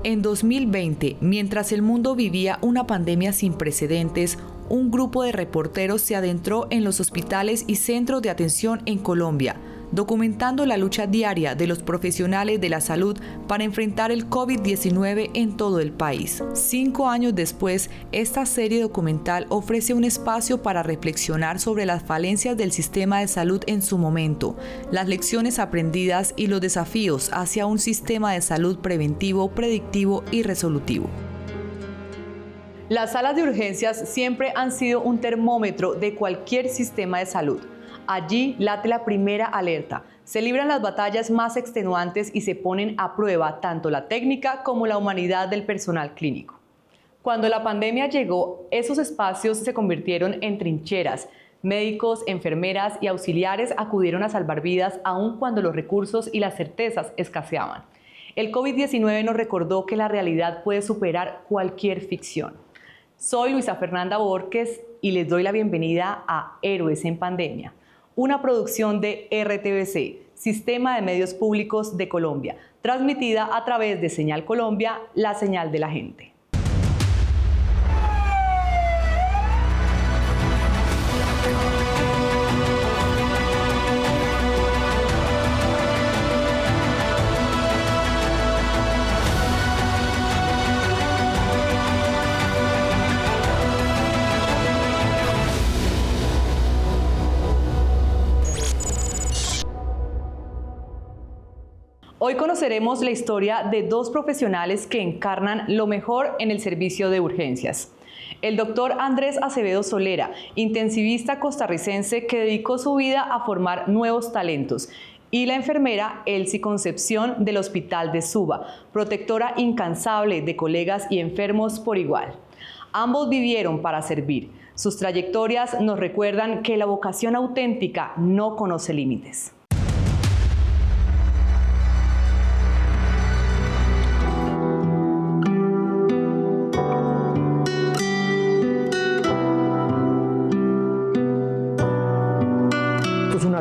En 2020, mientras el mundo vivía una pandemia sin precedentes, un grupo de reporteros se adentró en los hospitales y centros de atención en Colombia, documentando la lucha diaria de los profesionales de la salud para enfrentar el COVID-19 en todo el país. 5 años después, esta serie documental ofrece un espacio para reflexionar sobre las falencias del sistema de salud en su momento, las lecciones aprendidas y los desafíos hacia un sistema de salud preventivo, predictivo y resolutivo. Las salas de urgencias siempre han sido un termómetro de cualquier sistema de salud. Allí late la primera alerta, se libran las batallas más extenuantes y se ponen a prueba tanto la técnica como la humanidad del personal clínico. Cuando la pandemia llegó, esos espacios se convirtieron en trincheras. Médicos, enfermeras y auxiliares acudieron a salvar vidas aun cuando los recursos y las certezas escaseaban. El COVID-19 nos recordó que la realidad puede superar cualquier ficción. Soy Luisa Fernanda Borges y les doy la bienvenida a Héroes en Pandemia, una producción de RTVC, Sistema de Medios Públicos de Colombia, transmitida a través de Señal Colombia, la señal de la gente. Hoy conoceremos la historia de dos profesionales que encarnan lo mejor en el servicio de urgencias. El doctor Andrés Acevedo Solera, intensivista costarricense que dedicó su vida a formar nuevos talentos, y la enfermera Elsie Concepción del Hospital de Suba, protectora incansable de colegas y enfermos por igual. Ambos vivieron para servir. Sus trayectorias nos recuerdan que la vocación auténtica no conoce límites.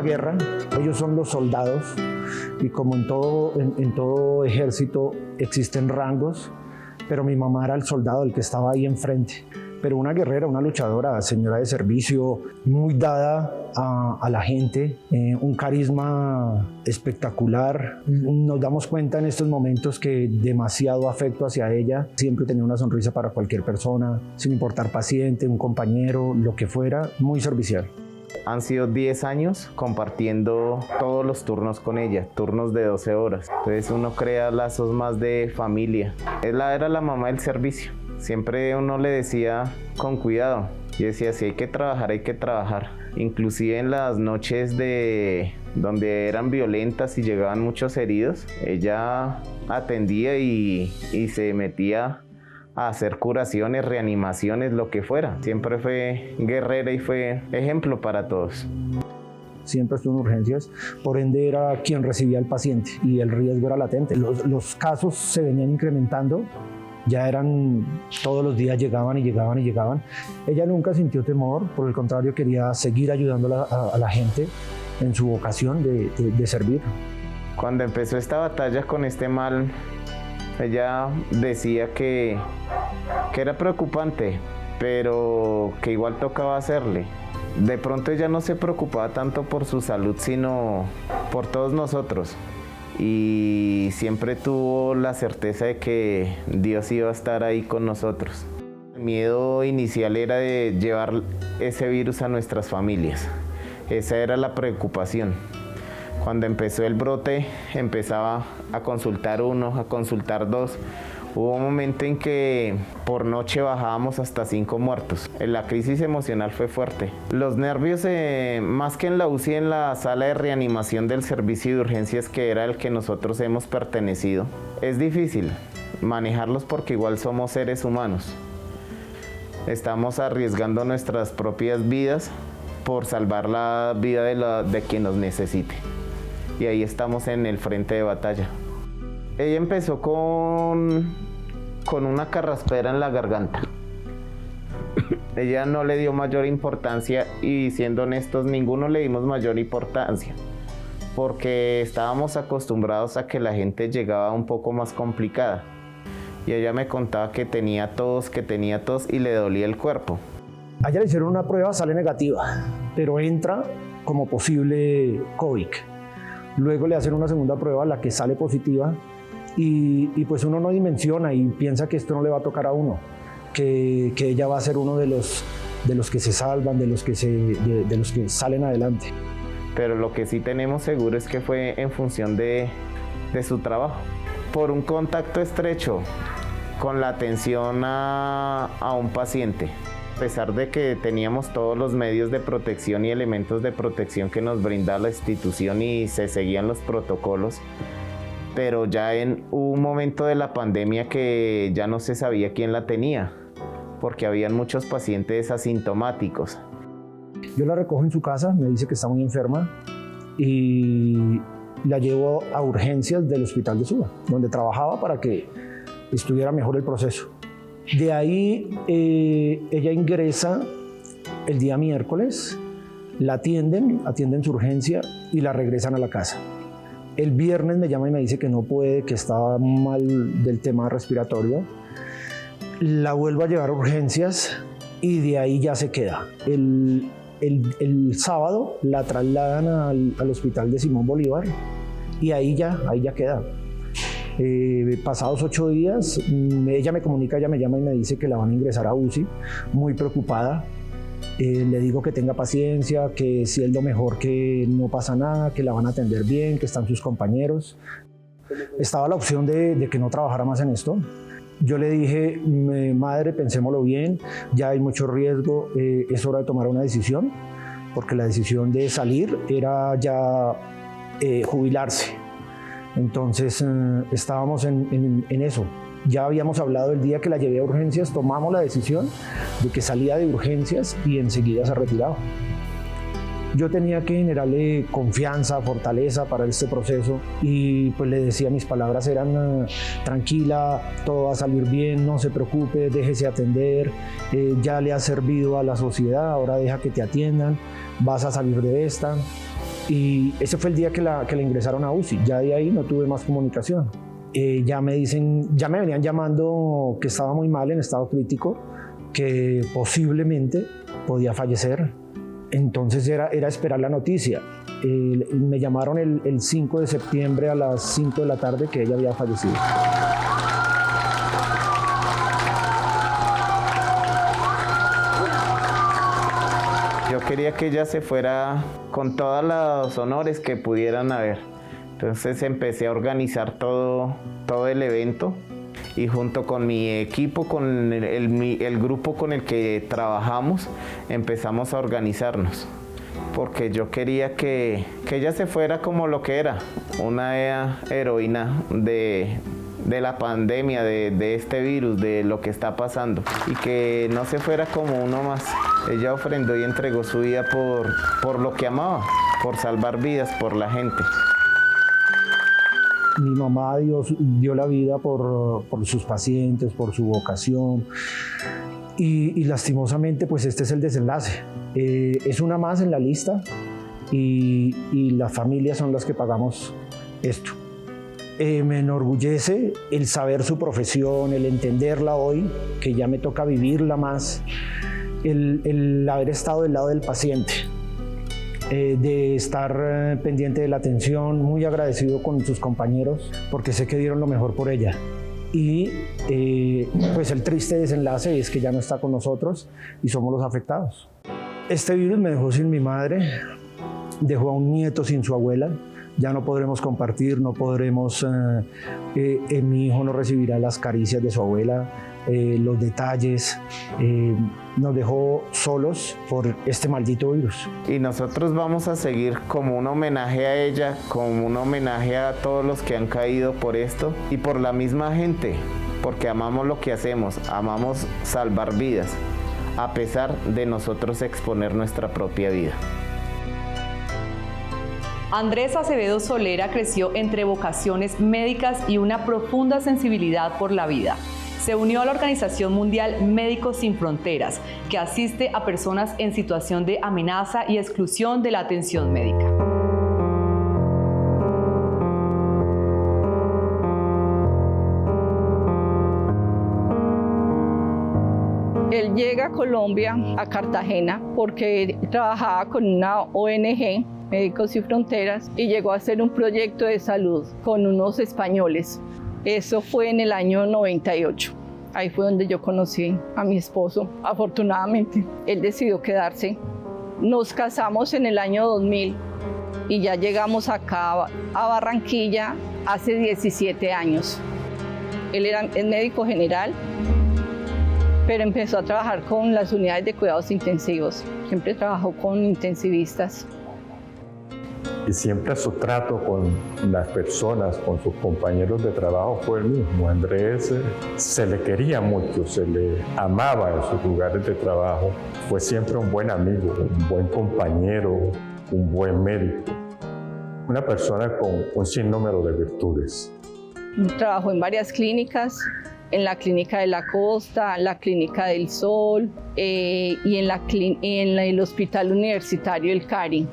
Guerra, ellos son los soldados y como en todo ejército existen rangos, pero mi mamá era el soldado, el que estaba ahí enfrente, pero una guerrera, una luchadora, señora de servicio, muy dada a la gente, un carisma espectacular. Nos damos cuenta en estos momentos que demasiado afecto hacia ella, siempre tenía una sonrisa para cualquier persona, sin importar paciente, un compañero, lo que fuera, muy servicial. Han sido 10 años compartiendo todos los turnos con ella, turnos de 12 horas. Entonces uno crea lazos más de familia. Era la mamá del servicio. Siempre uno le decía con cuidado. Y decía, si hay que trabajar, hay que trabajar. Inclusive en las noches donde eran violentas y llegaban muchos heridos, ella atendía y se metía a hacer curaciones, reanimaciones, lo que fuera. Siempre fue guerrera y fue ejemplo para todos. Siempre estuvo en urgencias, por ende era quien recibía al paciente y el riesgo era latente. Los casos se venían incrementando, ya eran todos los días, llegaban y llegaban y llegaban. Ella nunca sintió temor, por el contrario quería seguir ayudando a la gente en su vocación de servir. Cuando empezó esta batalla con este mal, ella decía que era preocupante, pero que igual tocaba hacerle. De pronto ella no se preocupaba tanto por su salud, sino por todos nosotros. Y siempre tuvo la certeza de que Dios iba a estar ahí con nosotros. El miedo inicial era de llevar ese virus a nuestras familias. Esa era la preocupación. Cuando empezó el brote, empezaba a consultar uno, a consultar dos. Hubo un momento en que por noche bajábamos hasta 5 muertos. La crisis emocional fue fuerte. Los nervios, más que en la UCI, en la sala de reanimación del servicio de urgencias, que era el que nosotros hemos pertenecido, es difícil manejarlos porque igual somos seres humanos. Estamos arriesgando nuestras propias vidas por salvar la vida de quien nos necesite. Y ahí estamos en el frente de batalla. Ella empezó con una carraspera en la garganta. Ella no le dio mayor importancia y, siendo honestos, ninguno le dimos mayor importancia porque estábamos acostumbrados a que la gente llegaba un poco más complicada. y ella me contaba que tenía tos y le dolía el cuerpo. A ella le hicieron una prueba, sale negativa, pero entra como posible COVID. Luego le hacen una segunda prueba, la que sale positiva, y pues uno no dimensiona y piensa que esto no le va a tocar a uno, que ella va a ser uno de los que se salvan, de los que salen adelante. Pero lo que sí tenemos seguro es que fue en función de su trabajo. Por un contacto estrecho con la atención a un paciente. A pesar de que teníamos todos los medios de protección y elementos de protección que nos brinda la institución y se seguían los protocolos, pero ya hubo un momento de la pandemia que ya no se sabía quién la tenía, porque habían muchos pacientes asintomáticos. Yo la recojo en su casa, me dice que está muy enferma y la llevo a urgencias del hospital de Suba, donde trabajaba para que estuviera mejor el proceso. De ahí ella ingresa el día miércoles, la atienden su urgencia y la regresan a la casa. El viernes me llama y me dice que no puede, que estaba mal del tema respiratorio. La vuelvo a llevar a urgencias y de ahí ya se queda. El sábado la trasladan al hospital de Simón Bolívar y ahí ya queda. Pasados 8 días, ella me comunica, ella me llama y me dice que la van a ingresar a UCI, muy preocupada. Le digo que tenga paciencia, que si es lo mejor, que no pasa nada, que la van a atender bien, que están sus compañeros. Estaba la opción de que no trabajara más en esto. Yo le dije, madre, pensémoslo bien, ya hay mucho riesgo, es hora de tomar una decisión, porque la decisión de salir era ya jubilarse. Entonces estábamos en eso. Ya habíamos hablado el día que la llevé a urgencias, tomamos la decisión de que salía de urgencias y enseguida se retiraba. Yo tenía que generarle confianza, fortaleza para este proceso y pues le decía, mis palabras eran tranquila, todo va a salir bien, no se preocupe, déjese atender, ya le has servido a la sociedad, ahora deja que te atiendan, vas a salir de esta. Y ese fue el día que la ingresaron a UCI, ya de ahí no tuve más comunicación. Ya me venían llamando que estaba muy mal, en estado crítico, que posiblemente podía fallecer. Entonces era esperar la noticia. Me llamaron el 5 de septiembre a las 5 de la tarde que ella había fallecido. Yo quería que ella se fuera con todos los honores que pudieran haber. Entonces empecé a organizar todo el evento y junto con mi equipo, con el grupo con el que trabajamos, empezamos a organizarnos. Porque yo quería que ella se fuera como lo que era, una heroína de la pandemia, de este virus, de lo que está pasando. Y que no se fuera como uno más. Ella ofrendó y entregó su vida por lo que amaba, por salvar vidas, por la gente. Mi mamá dio la vida por sus pacientes, por su vocación y lastimosamente pues este es el desenlace. Es una más en la lista y las familias son las que pagamos esto. Me enorgullece el saber su profesión, el entenderla hoy, que ya me toca vivirla más, el haber estado del lado del paciente. De estar pendiente de la atención, muy agradecido con sus compañeros porque sé que dieron lo mejor por ella. Y pues el triste desenlace es que ya no está con nosotros y somos los afectados. Este virus me dejó sin mi madre, dejó a un nieto sin su abuela. Ya no podremos compartir, no podremos, mi hijo no recibirá las caricias de su abuela, los detalles, nos dejó solos por este maldito virus. Y nosotros vamos a seguir como un homenaje a ella, como un homenaje a todos los que han caído por esto y por la misma gente, porque amamos lo que hacemos, amamos salvar vidas, a pesar de nosotros exponer nuestra propia vida. Andrés Acevedo Solera creció entre vocaciones médicas y una profunda sensibilidad por la vida. Se unió a la Organización Mundial Médicos Sin Fronteras, que asiste a personas en situación de amenaza y exclusión de la atención médica. Él llega a Colombia, a Cartagena, porque trabajaba con una ONG, Médicos Sin Fronteras, y llegó a hacer un proyecto de salud con unos españoles. Eso fue en el año 98. Ahí fue donde yo conocí a mi esposo. Afortunadamente, él decidió quedarse. Nos casamos en el año 2000 y ya llegamos acá a Barranquilla hace 17 años. Él es médico general, pero empezó a trabajar con las unidades de cuidados intensivos. Siempre trabajó con intensivistas. Y siempre su trato con las personas, con sus compañeros de trabajo fue el mismo. Andrés se le quería mucho, se le amaba en sus lugares de trabajo. Fue siempre un buen amigo, un buen compañero, un buen médico. Una persona con un sinnúmero de virtudes. Trabajó en varias clínicas, en la Clínica de la Costa, la Clínica del Sol y en el Hospital Universitario del Cari.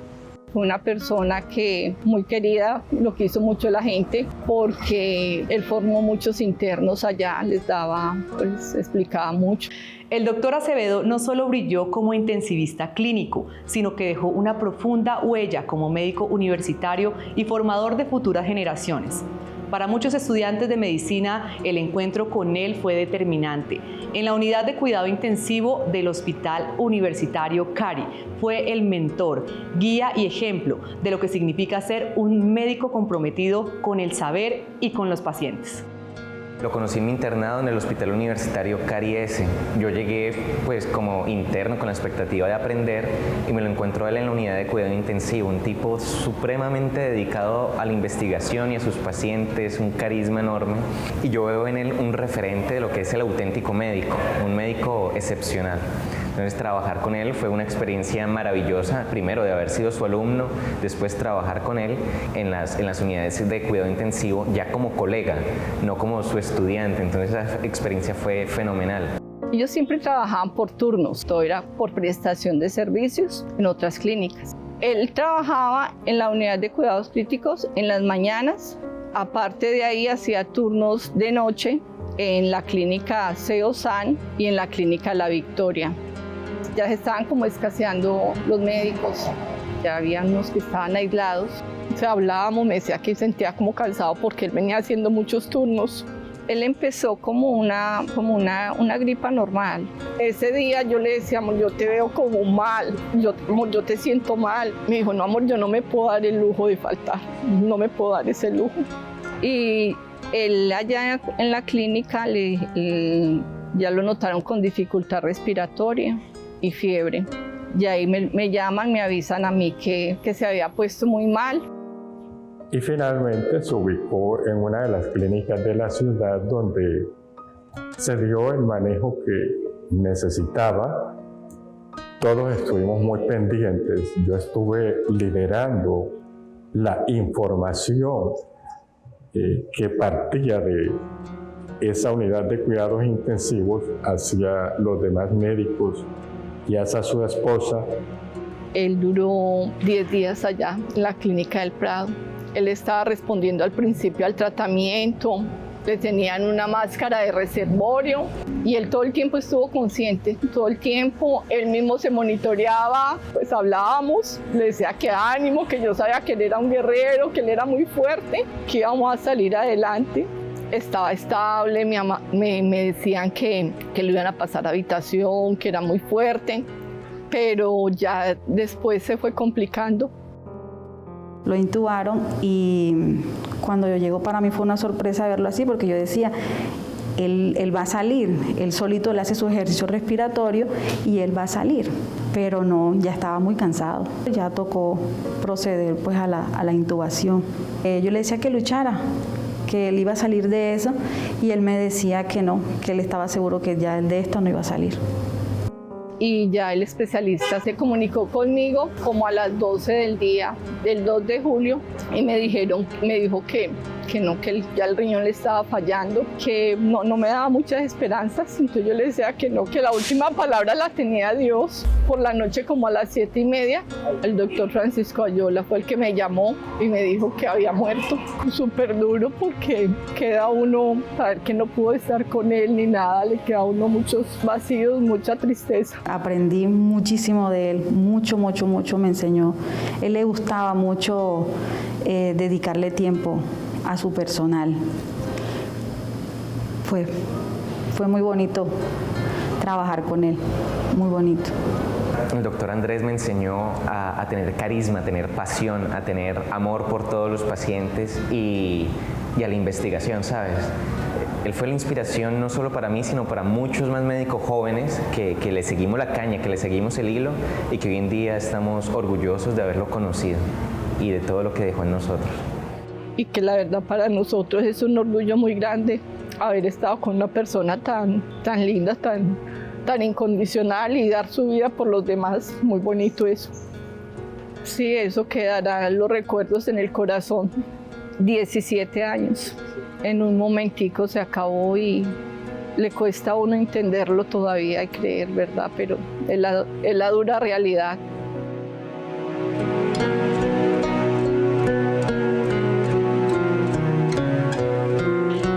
Fue una persona que muy querida, lo quiso mucho la gente porque él formó muchos internos allá, les daba, pues explicaba mucho. El doctor Acevedo no solo brilló como intensivista clínico, sino que dejó una profunda huella como médico universitario y formador de futuras generaciones. Para muchos estudiantes de medicina, el encuentro con él fue determinante. En la unidad de cuidado intensivo del Hospital Universitario Cari, fue el mentor, guía y ejemplo de lo que significa ser un médico comprometido con el saber y con los pacientes. Lo conocí en mi internado en el Hospital Universitario Cari S. Yo llegué pues como interno con la expectativa de aprender y me lo encuentro él en la unidad de cuidado intensivo, un tipo supremamente dedicado a la investigación y a sus pacientes, un carisma enorme, y yo veo en él un referente de lo que es el auténtico médico, un médico excepcional. Entonces trabajar con él fue una experiencia maravillosa, primero de haber sido su alumno, después trabajar con él en las unidades de cuidado intensivo ya como colega, no como su estudiante. Entonces esa experiencia fue fenomenal. Ellos siempre trabajaban por turnos, todo era por prestación de servicios en otras clínicas. Él trabajaba en la unidad de cuidados críticos en las mañanas, aparte de ahí hacía turnos de noche en la clínica CEOSAN y en la clínica La Victoria. Ya se estaban como escaseando los médicos, ya había unos que estaban aislados. O sea, hablábamos, me decía que sentía como cansado porque él venía haciendo muchos turnos. Él empezó como una gripa normal. Ese día yo le decía, amor, yo te veo como mal, amor, yo te siento mal. Me dijo, no, amor, yo no me puedo dar el lujo de faltar, no me puedo dar ese lujo. Y él allá en la clínica ya lo notaron con dificultad respiratoria y fiebre. Y ahí me llaman, me avisan a mí que se había puesto muy mal. Y finalmente se ubicó en una de las clínicas de la ciudad donde se dio el manejo que necesitaba. Todos estuvimos muy pendientes. Yo estuve liderando la información que partía de esa unidad de cuidados intensivos hacia los demás médicos y hacia su esposa. Él duró 10 días allá en la clínica del Prado. Él estaba respondiendo al principio al tratamiento, le tenían una máscara de reservorio y él todo el tiempo estuvo consciente, todo el tiempo él mismo se monitoreaba, pues hablábamos, le decía que ánimo, que yo sabía que él era un guerrero, que él era muy fuerte, que íbamos a salir adelante. Estaba estable, mi mamá, me decían que lo iban a pasar a habitación, que era muy fuerte, pero ya después se fue complicando. Lo intubaron y cuando yo llego para mí fue una sorpresa verlo así porque yo decía, él va a salir, él solito le hace su ejercicio respiratorio y él va a salir, pero no, ya estaba muy cansado. Ya tocó proceder pues a la intubación. Yo le decía que luchara, que él iba a salir de eso y él me decía que no, que él estaba seguro que ya de esto no iba a salir. Y ya el especialista se comunicó conmigo como a las 12 del día del 2 de julio y me dijo que ya el riñón le estaba fallando, que no me daba muchas esperanzas. Entonces yo le decía que no, que la última palabra la tenía Dios. Por la noche, como a las 7:30, el doctor Francisco Ayola fue el que me llamó y me dijo que había muerto. Súper duro, porque queda uno, saber que no pudo estar con él ni nada, le queda a uno muchos vacíos, mucha tristeza. Aprendí muchísimo de él, mucho me enseñó. Él le gustaba mucho dedicarle tiempo a su personal. Fue muy bonito trabajar con él, muy bonito. El doctor Andrés me enseñó a tener carisma, a tener pasión, a tener amor por todos los pacientes y a la investigación, ¿sabes? Él fue la inspiración no solo para mí, sino para muchos más médicos jóvenes que le seguimos la caña, que le seguimos el hilo y que hoy en día estamos orgullosos de haberlo conocido y de todo lo que dejó en nosotros. Y que la verdad para nosotros es un orgullo muy grande haber estado con una persona tan linda, tan incondicional, y dar su vida por los demás. Muy bonito eso. Sí, eso quedará los recuerdos en el corazón. 17 años. En un momentico se acabó y le cuesta a uno entenderlo todavía y creer, ¿verdad? Pero es la dura realidad.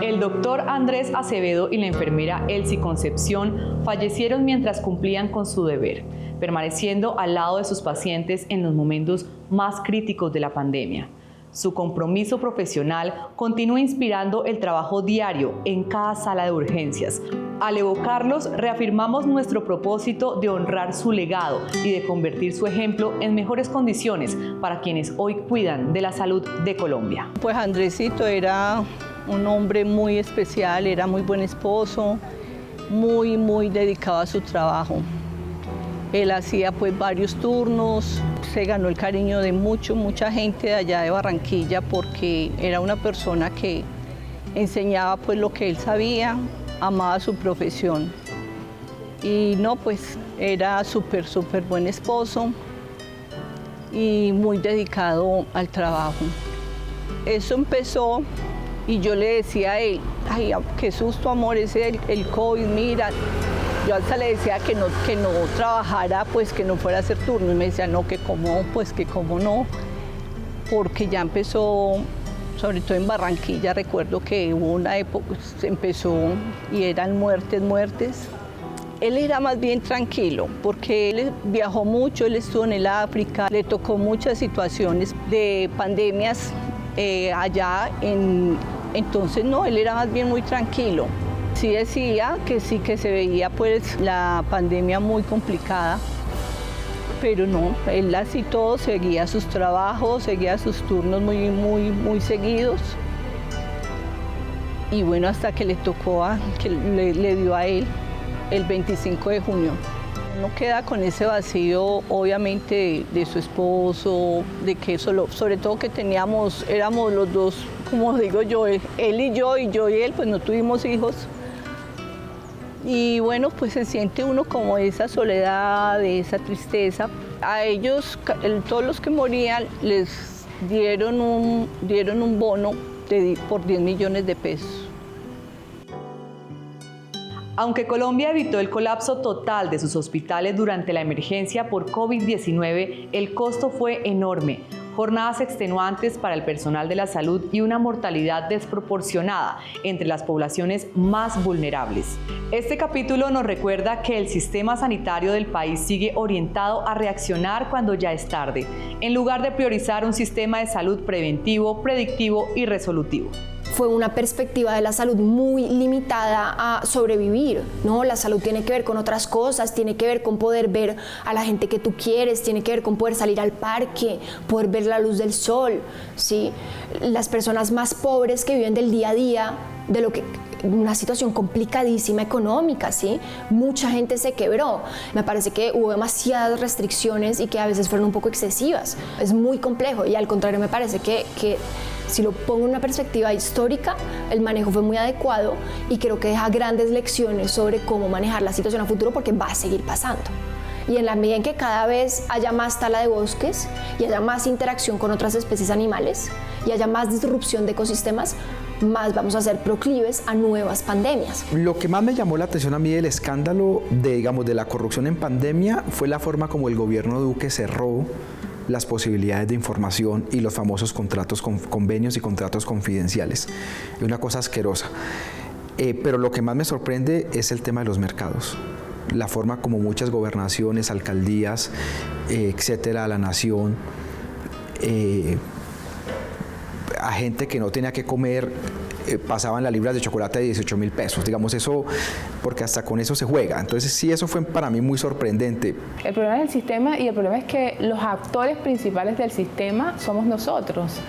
El doctor Andrés Acevedo y la enfermera Elsie Concepción fallecieron mientras cumplían con su deber, permaneciendo al lado de sus pacientes en los momentos más críticos de la pandemia. Su compromiso profesional continúa inspirando el trabajo diario en cada sala de urgencias. Al evocarlos, reafirmamos nuestro propósito de honrar su legado y de convertir su ejemplo en mejores condiciones para quienes hoy cuidan de la salud de Colombia. Pues Andresito era un hombre muy especial, era muy buen esposo, muy dedicado a su trabajo. Él hacía pues varios turnos, se ganó el cariño de mucha gente de allá de Barranquilla, porque era una persona que enseñaba pues lo que él sabía, amaba su profesión. Y no, pues era súper buen esposo y muy dedicado al trabajo. Eso empezó y yo le decía a él, ay, qué susto, amor, ese el COVID, mira. Yo hasta le decía que no trabajara, pues que no fuera a hacer turno, y me decía, no, que cómo no, porque ya empezó, sobre todo en Barranquilla, recuerdo que hubo una época, se empezó y eran muertes. Él era más bien tranquilo, porque él viajó mucho, él estuvo en el África, le tocó muchas situaciones de pandemias allá, entonces no, él era más bien muy tranquilo. Sí decía que sí, que se veía pues la pandemia muy complicada, pero no, él así todo seguía sus trabajos, seguía sus turnos muy seguidos. Y bueno, hasta que le tocó, que le dio a él el 25 de junio. Uno queda con ese vacío, obviamente, de su esposo, de que sobre todo que éramos los dos, como digo yo, él y yo y él, pues no tuvimos hijos. Y bueno, pues se siente uno como esa soledad, esa tristeza. A ellos, todos los que morían, les dieron un bono por 10 millones de pesos. Aunque Colombia evitó el colapso total de sus hospitales durante la emergencia por COVID-19, el costo fue enorme. Jornadas extenuantes para el personal de la salud y una mortalidad desproporcionada entre las poblaciones más vulnerables. Este capítulo nos recuerda que el sistema sanitario del país sigue orientado a reaccionar cuando ya es tarde, en lugar de priorizar un sistema de salud preventivo, predictivo y resolutivo. Fue una perspectiva de la salud muy limitada a sobrevivir, ¿no? La salud tiene que ver con otras cosas, tiene que ver con poder ver a la gente que tú quieres, tiene que ver con poder salir al parque, poder ver la luz del sol, ¿sí? Las personas más pobres que viven del día a día, una situación complicadísima económica, ¿sí? Mucha gente se quebró. Me parece que hubo demasiadas restricciones y que a veces fueron un poco excesivas. Es muy complejo y al contrario me parece que si lo pongo en una perspectiva histórica, el manejo fue muy adecuado y creo que deja grandes lecciones sobre cómo manejar la situación a futuro, porque va a seguir pasando. Y en la medida en que cada vez haya más tala de bosques y haya más interacción con otras especies animales y haya más disrupción de ecosistemas, más vamos a ser proclives a nuevas pandemias. Lo que más me llamó la atención a mí del escándalo de la corrupción en pandemia fue la forma como el gobierno Duque cerró las posibilidades de información y los famosos contratos, convenios y contratos confidenciales. Es una cosa asquerosa. Pero lo que más me sorprende es el tema de los mercados. La forma como muchas gobernaciones, alcaldías, etcétera, la nación, a gente que no tenía que comer, pasaban las libras de chocolate de 18.000 pesos, digamos eso, porque hasta con eso se juega. Entonces sí, eso fue para mí muy sorprendente. El problema es el sistema, y el problema es que los actores principales del sistema somos nosotros.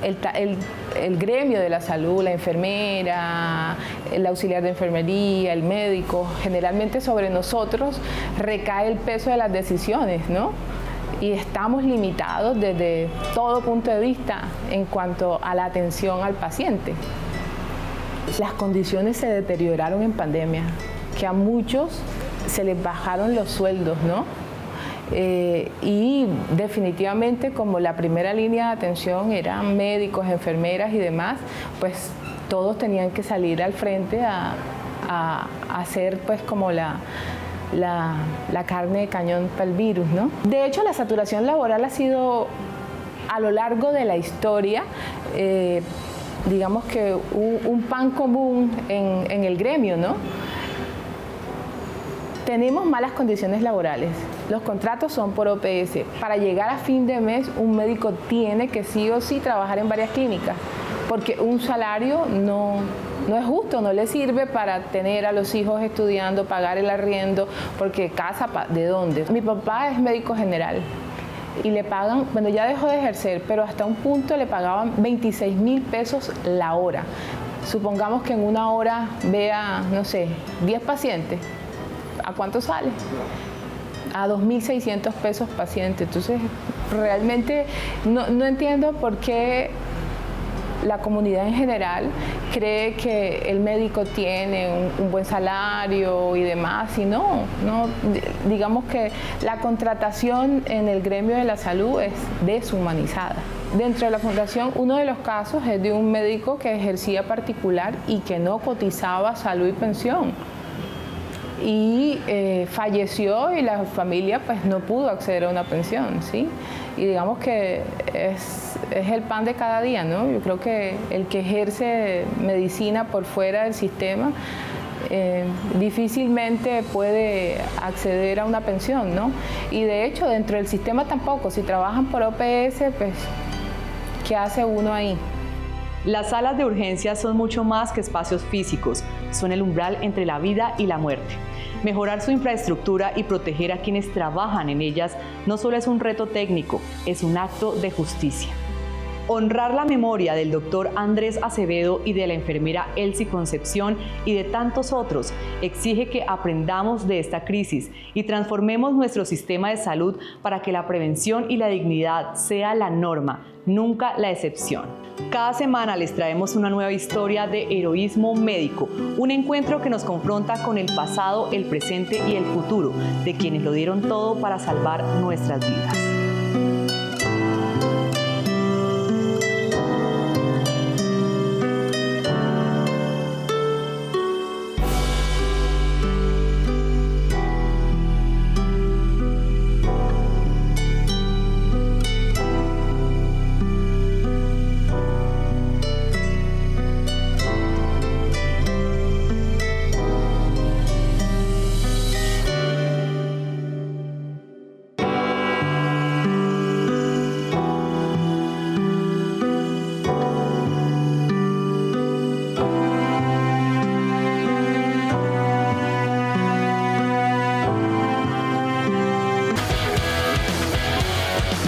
El gremio de la salud, la enfermera, el auxiliar de enfermería, el médico, generalmente sobre nosotros recae el peso de las decisiones, ¿no? Y estamos limitados desde todo punto de vista en cuanto a la atención al paciente. Las condiciones se deterioraron en pandemia, que a muchos se les bajaron los sueldos, ¿no? Y definitivamente, como la primera línea de atención eran médicos, enfermeras y demás, pues todos tenían que salir al frente a hacer pues como la carne de cañón para el virus, ¿no? De hecho, la saturación laboral ha sido a lo largo de la historia, digamos que un pan común en el gremio, ¿no? Tenemos malas condiciones laborales. Los contratos son por OPS. Para llegar a fin de mes, un médico tiene que sí o sí trabajar en varias clínicas, porque un salario no es justo, no le sirve para tener a los hijos estudiando, pagar el arriendo, porque casa, ¿de dónde? Mi papá es médico general y le pagan, bueno, ya dejó de ejercer, pero hasta un punto le pagaban 26.000 pesos la hora. Supongamos que en una hora vea, no sé, 10 pacientes. ¿A cuánto sale? A 2.600 pesos paciente. Entonces, realmente no entiendo por qué la comunidad en general cree que el médico tiene un buen salario y demás, y no, digamos que la contratación en el gremio de la salud es deshumanizada. Dentro de la fundación, uno de los casos es de un médico que ejercía particular y que no cotizaba salud y pensión. Y falleció y la familia pues no pudo acceder a una pensión, ¿sí? Y digamos que es el pan de cada día, ¿no? Yo creo que el que ejerce medicina por fuera del sistema difícilmente puede acceder a una pensión, ¿no? Y de hecho dentro del sistema tampoco, si trabajan por OPS, pues ¿qué hace uno ahí? Las salas de urgencias son mucho más que espacios físicos, son el umbral entre la vida y la muerte. Mejorar su infraestructura y proteger a quienes trabajan en ellas no solo es un reto técnico, es un acto de justicia. Honrar la memoria del doctor Andrés Acevedo y de la enfermera Elsie Concepción y de tantos otros exige que aprendamos de esta crisis y transformemos nuestro sistema de salud para que la prevención y la dignidad sea la norma, nunca la excepción. Cada semana les traemos una nueva historia de heroísmo médico, un encuentro que nos confronta con el pasado, el presente y el futuro de quienes lo dieron todo para salvar nuestras vidas.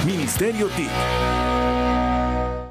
Ministerio TIC.